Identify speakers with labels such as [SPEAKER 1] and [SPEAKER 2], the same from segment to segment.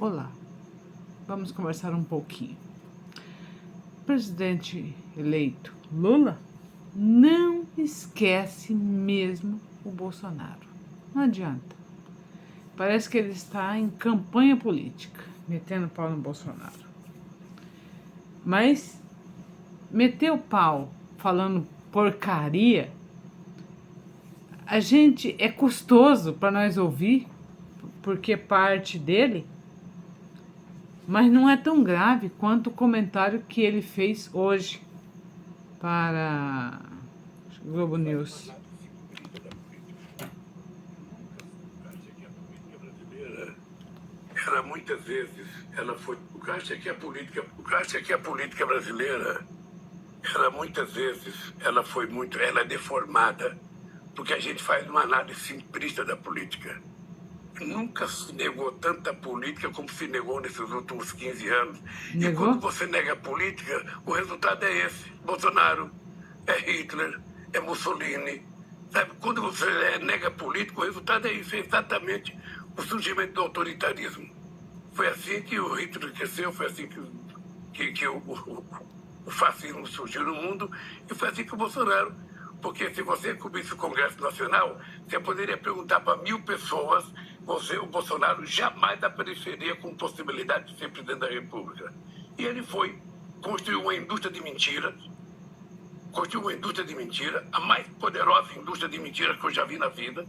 [SPEAKER 1] Olá, vamos conversar um pouquinho. O presidente eleito Lula não esquece mesmo o Bolsonaro. Não adianta. Parece que ele está em campanha política, metendo pau no Bolsonaro. Mas meter o pau falando porcaria, a gente é custoso para nós ouvir, porque parte dele, mas não é tão grave quanto o comentário que ele fez hoje para o Globo News.
[SPEAKER 2] Ela muitas vezes, ela foi, o que acha que a política brasileira, ela muitas vezes, ela é deformada, porque a gente faz uma análise simplista da política. Nunca se negou tanta política como se negou nesses últimos 15 anos.
[SPEAKER 1] Negou?
[SPEAKER 2] E quando você nega a política, o resultado é esse. Bolsonaro, é Hitler, é Mussolini. Sabe? Quando você nega a política, o resultado é isso, é exatamente o surgimento do autoritarismo. Foi assim que o Hitler cresceu, foi assim que o fascismo surgiu no mundo, e foi assim que o Bolsonaro. Porque se você cobrisse o Congresso Nacional, você poderia perguntar para 1000 pessoas, o Bolsonaro jamais apareceria com possibilidade de ser presidente da República. E ele construiu uma indústria de mentiras, a mais poderosa indústria de mentiras que eu já vi na vida,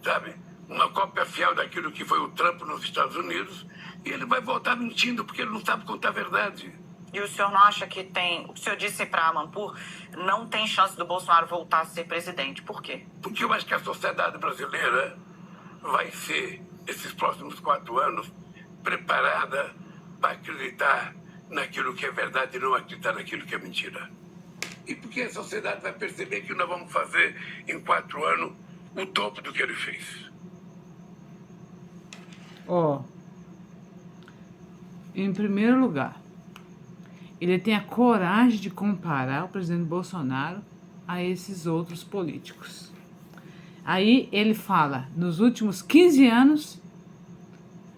[SPEAKER 2] sabe? Uma cópia fiel daquilo que foi o Trump nos Estados Unidos, e ele vai voltar mentindo, porque ele não sabe contar a verdade.
[SPEAKER 3] E o senhor não acha que o que o senhor disse para Amanpour, não tem chance do Bolsonaro voltar a ser presidente? Por quê?
[SPEAKER 2] Porque eu acho que a sociedade brasileira vai ser, nesses próximos 4 anos, preparada para acreditar naquilo que é verdade e não acreditar naquilo que é mentira. E porque a sociedade vai perceber que nós vamos fazer, em 4 anos, o dobro do que ele fez.
[SPEAKER 1] Em primeiro lugar, ele tem a coragem de comparar o presidente Bolsonaro a esses outros políticos. Aí ele fala, nos últimos 15 anos,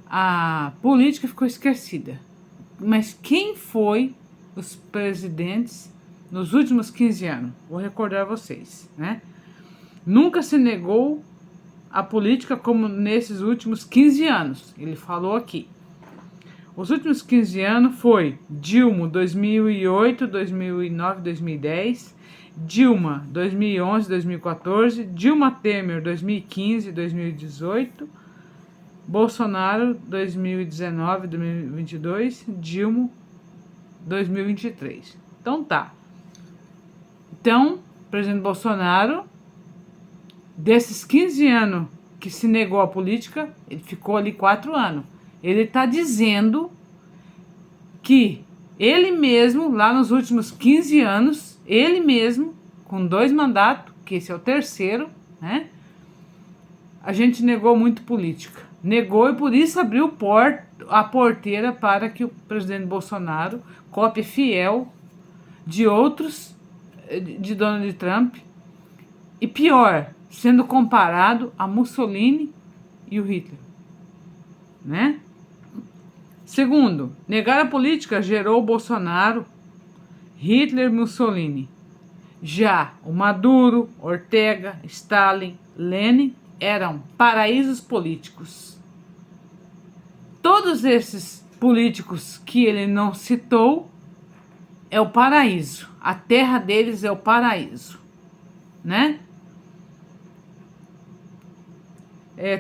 [SPEAKER 1] a política ficou esquecida. Mas quem foi os presidentes nos últimos 15 anos? Vou recordar vocês, né? Nunca se negou a política como nesses últimos 15 anos. Ele falou aqui. Os últimos 15 anos foi Dilma 2008, 2009, 2010, Dilma 2011, 2014, Dilma Temer 2015, 2018, Bolsonaro 2019, 2022, Dilma 2023. Então tá. Então, presidente Bolsonaro, desses 15 anos que se negou a política, ele ficou ali 4 anos. Ele está dizendo que ele mesmo, lá nos últimos 15 anos, ele mesmo, com 2 mandatos, que esse é o terceiro, né? A gente negou muito política. Negou e por isso abriu a porteira para que o presidente Bolsonaro, cópia fiel de outros, de Donald Trump, e pior, sendo comparado a Mussolini e o Hitler, né? Segundo, negar a política gerou Bolsonaro, Hitler e Mussolini. Já o Maduro, Ortega, Stalin, Lenin eram paraísos políticos. Todos esses políticos que ele não citou é o paraíso. A terra deles é o paraíso, né?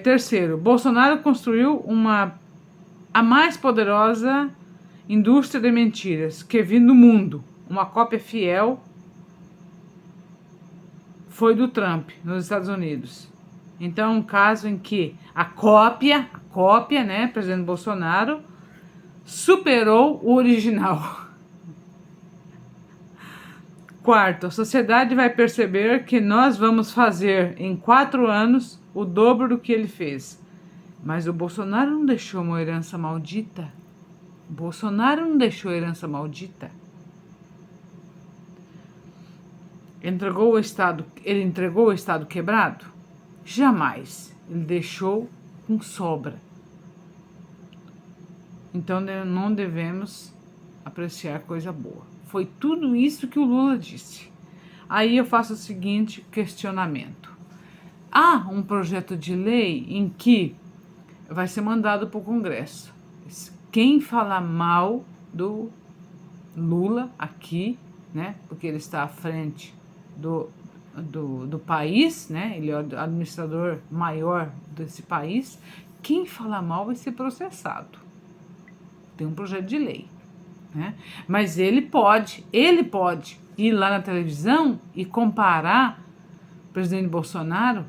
[SPEAKER 1] Terceiro, Bolsonaro construiu a mais poderosa indústria de mentiras que vi no mundo. Uma cópia fiel foi do Trump, nos Estados Unidos. Então, um caso em que a cópia, né, presidente Bolsonaro, superou o original. Quarto, a sociedade vai perceber que nós vamos fazer em 4 anos o dobro do que ele fez. Mas o Bolsonaro não deixou uma herança maldita. O Bolsonaro não deixou herança maldita. Ele entregou o Estado quebrado? Jamais. Ele deixou com sobra. Então não devemos apreciar coisa boa. Foi tudo isso que o Lula disse. Aí eu faço o seguinte questionamento. Há um projeto de lei em que vai ser mandado para o Congresso. Quem falar mal do Lula aqui, né, porque ele está à frente do país, né, ele é o administrador maior desse país, quem falar mal vai ser processado. Tem um projeto de lei, né? Mas ele pode ir lá na televisão e comparar o presidente Bolsonaro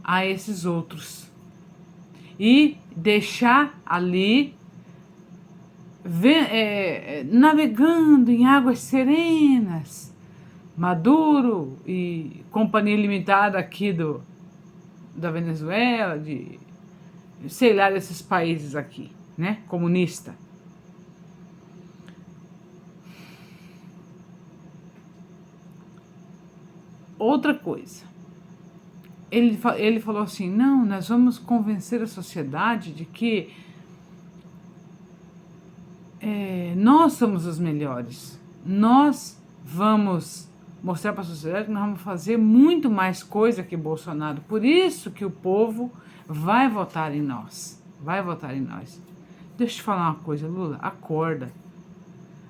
[SPEAKER 1] a esses outros e deixar ali navegando em águas serenas, Maduro e companhia limitada aqui da Venezuela, sei lá, desses países aqui, né, comunista. Outra coisa, ele falou assim, não, nós vamos convencer a sociedade de que nós somos os melhores. Nós vamos mostrar para a sociedade que nós vamos fazer muito mais coisa que Bolsonaro. Por isso que o povo vai votar em nós. Vai votar em nós. Deixa eu te falar uma coisa, Lula, acorda.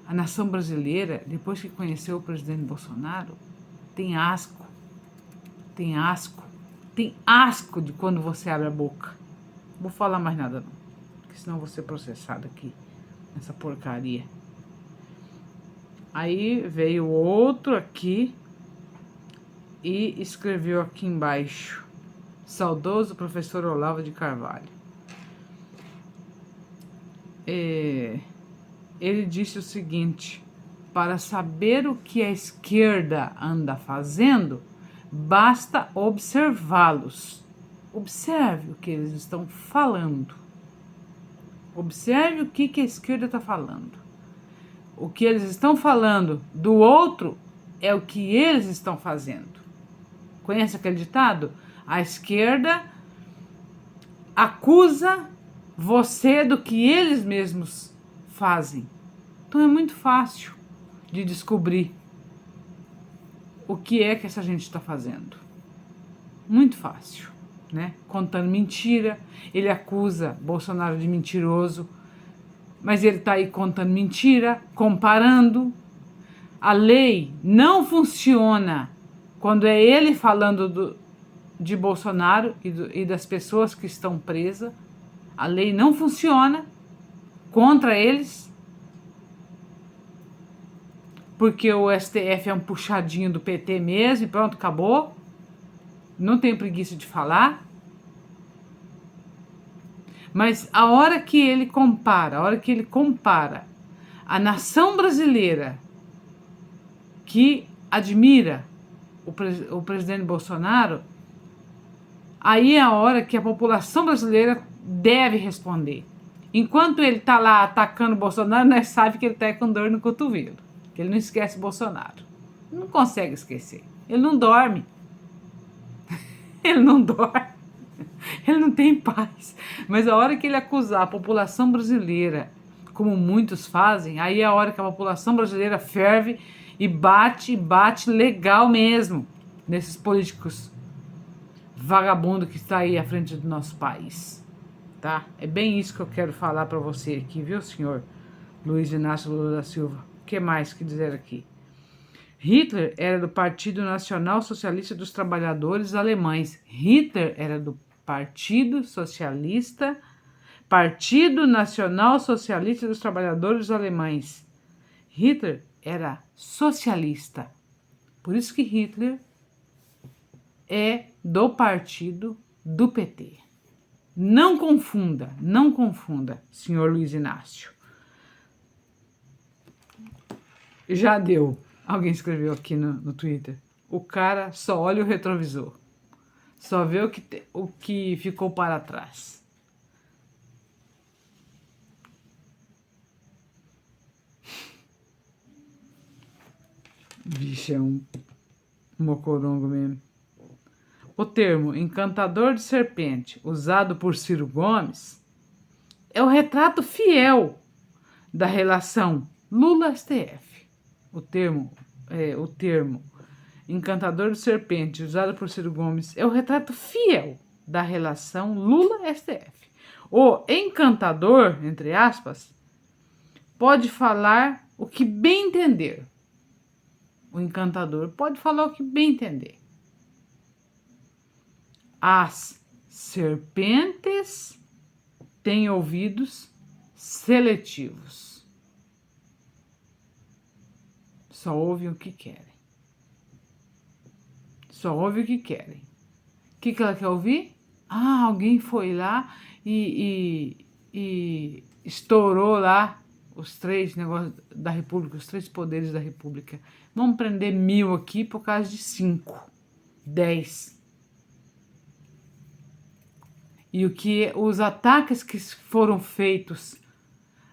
[SPEAKER 1] A nação brasileira, depois que conheceu o presidente Bolsonaro, tem asco. Tem asco. Tem asco de quando você abre a boca. Não vou falar mais nada não, porque senão eu vou ser processado aqui, nessa porcaria. Aí veio outro aqui e escreveu aqui embaixo, saudoso professor Olavo de Carvalho. Ele disse o seguinte, para saber o que a esquerda anda fazendo, basta observá-los. Observe o que eles estão falando. Observe o que a esquerda está falando. O que eles estão falando do outro é o que eles estão fazendo. Conhece aquele ditado? A esquerda acusa você do que eles mesmos fazem. Então é muito fácil de descobrir o que é que essa gente está fazendo. Muito fácil, né? Contando mentira. Ele acusa Bolsonaro de mentiroso, mas ele está aí contando mentira, comparando. A lei não funciona quando é ele falando de Bolsonaro e das pessoas que estão presas. A lei não funciona contra eles, porque o STF é um puxadinho do PT mesmo e pronto, acabou. Não tenho preguiça de falar. Mas a hora que ele compara a nação brasileira que admira o presidente Bolsonaro, aí é a hora que a população brasileira deve responder. Enquanto ele está lá atacando o Bolsonaro, nós sabemos que ele está com dor no cotovelo, que ele não esquece Bolsonaro. Não consegue esquecer. Ele não dorme. Ele não dorme. Ele não tem paz. Mas a hora que ele acusar a população brasileira, como muitos fazem, aí é a hora que a população brasileira ferve e bate legal mesmo nesses políticos vagabundos que está aí à frente do nosso país, tá? É bem isso que eu quero falar para você aqui, viu, senhor Luiz Inácio Lula da Silva? O que mais que dizer aqui? Hitler era do Partido Nacional Socialista dos Trabalhadores Alemães. Hitler era do Partido Nacional Socialista dos Trabalhadores Alemães. Hitler era socialista. Por isso que Hitler é do partido do PT. Não confunda, senhor Luiz Inácio. Já deu. Alguém escreveu aqui no Twitter. O cara só olha o retrovisor. Só vê o que ficou para trás. Vixe, é um mocorongo mesmo. O termo encantador de serpente, usado por Ciro Gomes, é o retrato fiel da relação Lula-STF. O termo encantador de serpente, usado por Ciro Gomes, é o retrato fiel da relação Lula-STF. O encantador, entre aspas, pode falar o que bem entender. O encantador pode falar o que bem entender. As serpentes têm ouvidos seletivos. Só ouvem o que querem. Só ouvem o que querem. O que ela quer ouvir? Ah, alguém foi lá e estourou lá os 3 negócios da República, os 3 poderes da República. Vamos prender 1000 aqui por causa de 5, 10. E os ataques que foram feitos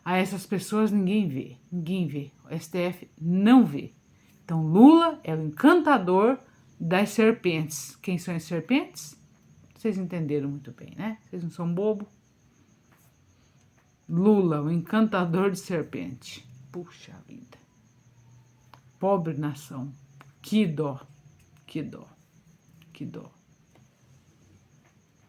[SPEAKER 1] a essas pessoas ninguém vê. Ninguém vê. O STF não vê. Então Lula é o encantador das serpentes. Quem são as serpentes? Vocês entenderam muito bem, né? Vocês não são bobo? Lula, o encantador de serpente. Puxa vida. Pobre nação. Que dó. Que dó. Que dó.